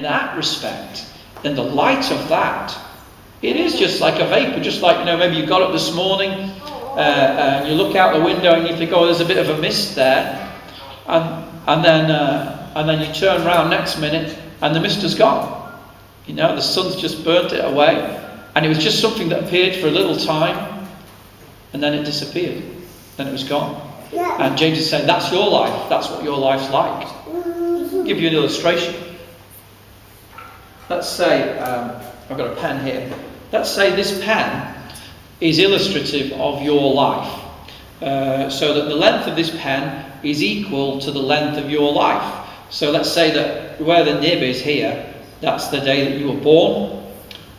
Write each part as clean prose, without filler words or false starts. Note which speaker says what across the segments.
Speaker 1: that respect, in the light of that, it is just like a vapor. Just like, maybe you got up this morning and you look out the window and you think, oh, there's a bit of a mist there, and then you turn around next minute and the mist has gone. The sun's just burnt it away, and it was just something that appeared for a little time, and then it disappeared. Then it was gone. And James is saying, that's your life. That's what your life's like. I'll give you an illustration. Let's say, I've got a pen here. Let's say this pen is illustrative of your life. So that the length of this pen is equal to the length of your life. So let's say that where the nib is here, that's the day that you were born.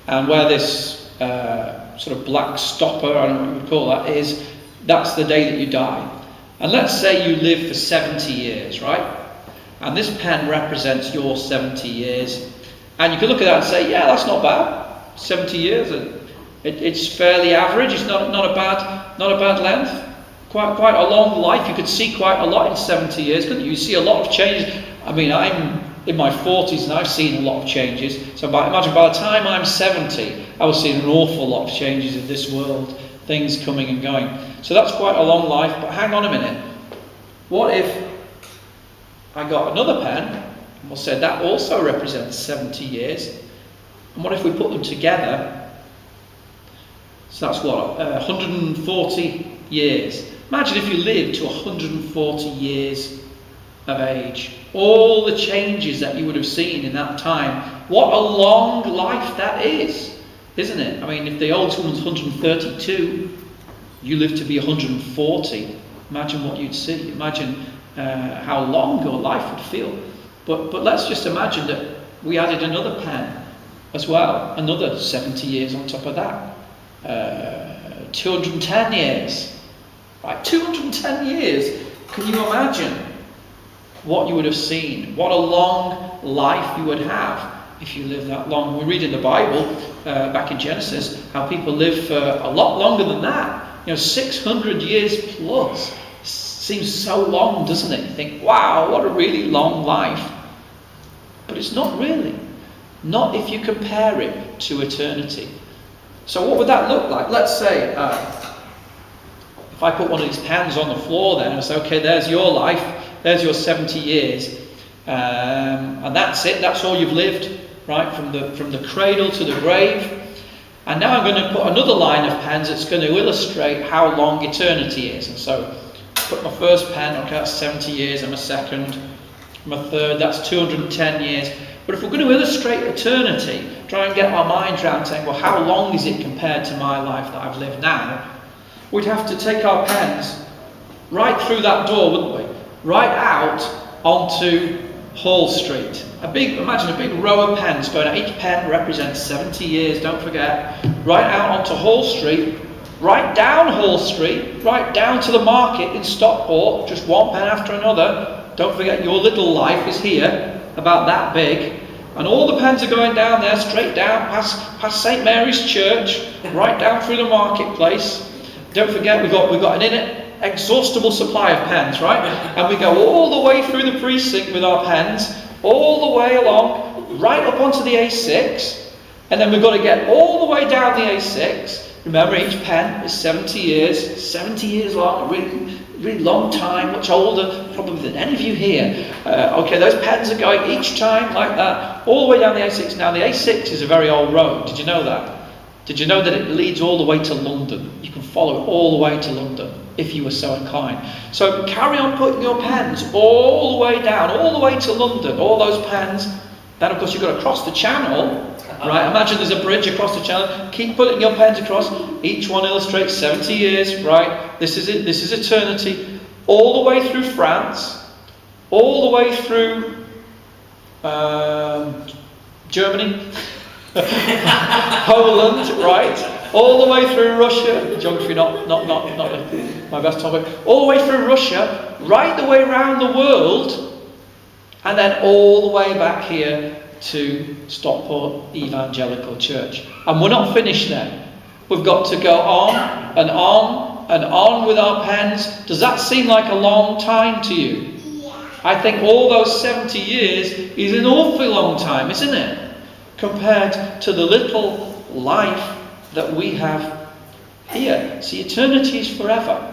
Speaker 1: And where this sort of black stopper, I don't know what you would call that, is, that's the day that you die. And let's say you live for 70 years, right? And this pen represents your 70 years. And you can look at that and say, yeah, that's not bad. 70 years, it's fairly average. It's not a bad length. Quite a long life. You could see quite a lot in 70 years, couldn't you? You see a lot of changes. I mean, I'm in my 40s and I've seen a lot of changes. So imagine by the time I'm 70, I will see an awful lot of changes in this world. Things coming and going. So that's quite a long life. But hang on a minute. What if I got another pen, and we'll say that also represents 70 years. And what if we put them together? So that's what? 140 years. Imagine if you lived to 140 years of age. All the changes that you would have seen in that time. What a long life that is, isn't it? I mean, if the oldest woman's 132, you live to be 140. Imagine what you'd see. Imagine how long your life would feel. But let's just imagine that we added another pen as well. Another 70 years on top of that. 210 years. Right, 210 years. Can you imagine what you would have seen? What a long life you would have if you lived that long. We read in the Bible, back in Genesis, how people live for a lot longer than that. 600 years plus. Seems so long, doesn't it? You think, wow, what a really long life. But it's not really. Not if you compare it to eternity. So what would that look like? Let's say, if I put one of these pens on the floor then and say, okay, there's your life, there's your 70 years, and that's it, that's all you've lived, right, from the cradle to the grave. And now I'm going to put another line of pens that's going to illustrate how long eternity is. And so, put my first pen, okay, that's 70 years, and my second, my third, that's 210 years. But if we're going to illustrate eternity, try and get our minds around saying, well, how long is it compared to my life that I've lived now? We'd have to take our pens right through that door, wouldn't we? Right out onto Hall Street. Imagine a big row of pens going out. Each pen represents 70 years, don't forget. Right out onto Hall Street, right down Hall Street, right down to the market in Stockport, just one pen after another. Don't forget your little life is here, about that big. And all the pens are going down there, straight down, past St Mary's Church, right down through the marketplace. Don't forget we've got an inexhaustible supply of pens, right? And we go all the way through the precinct with our pens, all the way along, right up onto the A6, and then we've got to get all the way down the A6. Remember, each pen is 70 years long, a really, really long time, much older probably than any of you here. Okay, those pens are going each time like that, all the way down the A6. Now, the A6 is a very old road. Did you know that? Did you know that it leads all the way to London? You can follow it all the way to London, if you were so inclined. So carry on putting your pens all the way down, all the way to London, all those pens. Then, of course, you've got to cross the channel. Right, imagine there's a bridge across the channel. Keep putting your pens across. Each one illustrates 70 years. Right, this is it. This is eternity. All the way through France, all the way through Germany, Poland. Right, all the way through Russia. Geography not my best topic. All the way through Russia, right the way around the world, and then all the way back here to Stockport Evangelical Church. And we're not finished there. We've got to go on and on and on with our pens. Does that seem like a long time to you? I think all those 70 years is an awfully long time, isn't it? Compared to the little life that we have here. See, eternity is forever.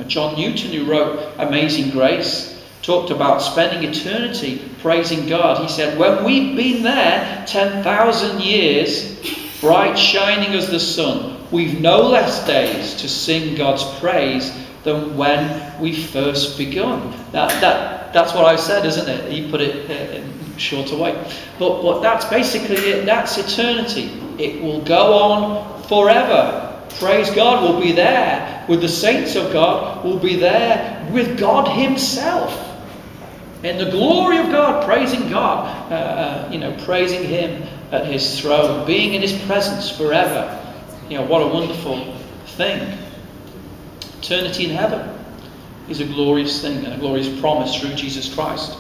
Speaker 1: John Newton, who wrote Amazing Grace, talked about spending eternity praising God. He said, when we've been there 10,000 years, bright shining as the sun, we've no less days to sing God's praise than when we first begun. That's what I said, isn't it? He put it in a shorter way. But that's basically it. That's eternity. It will go on forever. Praise God, we'll be there with the saints of God. We'll be there with God himself. In the glory of God, praising God. Praising him at his throne. Being in his presence forever. What a wonderful thing. Eternity in heaven is a glorious thing and a glorious promise through Jesus Christ.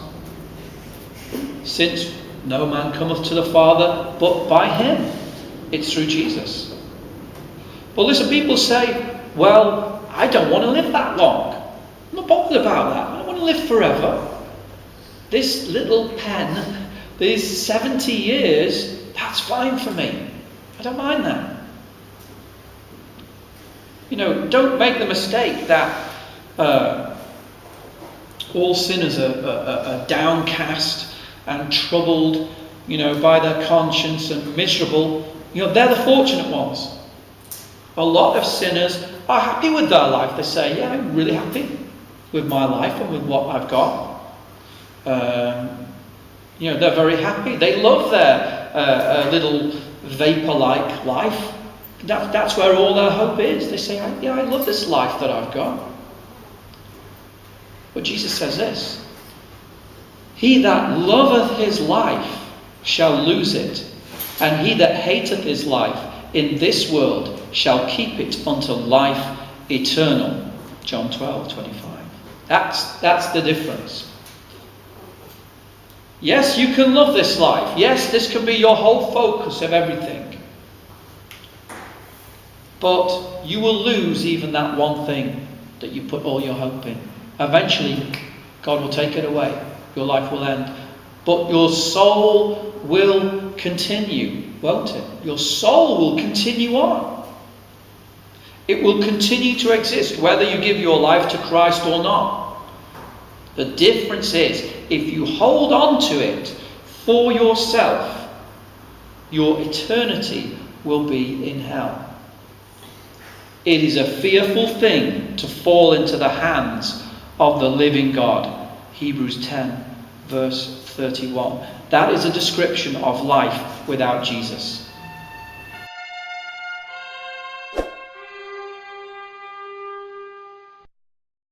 Speaker 1: Since no man cometh to the Father but by him. It's through Jesus. But listen, people say, well, I don't want to live that long. I'm not bothered about that. I don't want to live forever. This little pen, these 70 years, that's fine for me. I don't mind that. Don't make the mistake that all sinners are downcast and troubled, by their conscience and miserable. They're the fortunate ones. A lot of sinners are happy with their life. They say, yeah, I'm really happy with my life and with what I've got. They're very happy. They love their little vapor-like life. That's where all their hope is. They say, I love this life that I've got. But Jesus says this, he that loveth his life shall lose it, and he that hateth his life in this world shall keep it unto life eternal. John 12:25. That's the difference. Yes, you can love this life. Yes, this can be your whole focus of everything. But you will lose even that one thing that you put all your hope in. Eventually, God will take it away. Your life will end. But your soul will continue, won't it? Your soul will continue on. It will continue to exist, whether you give your life to Christ or not. The difference is, if you hold on to it for yourself, your eternity will be in hell. It is a fearful thing to fall into the hands of the living God. Hebrews 10, verse 31. That is a description of life without Jesus.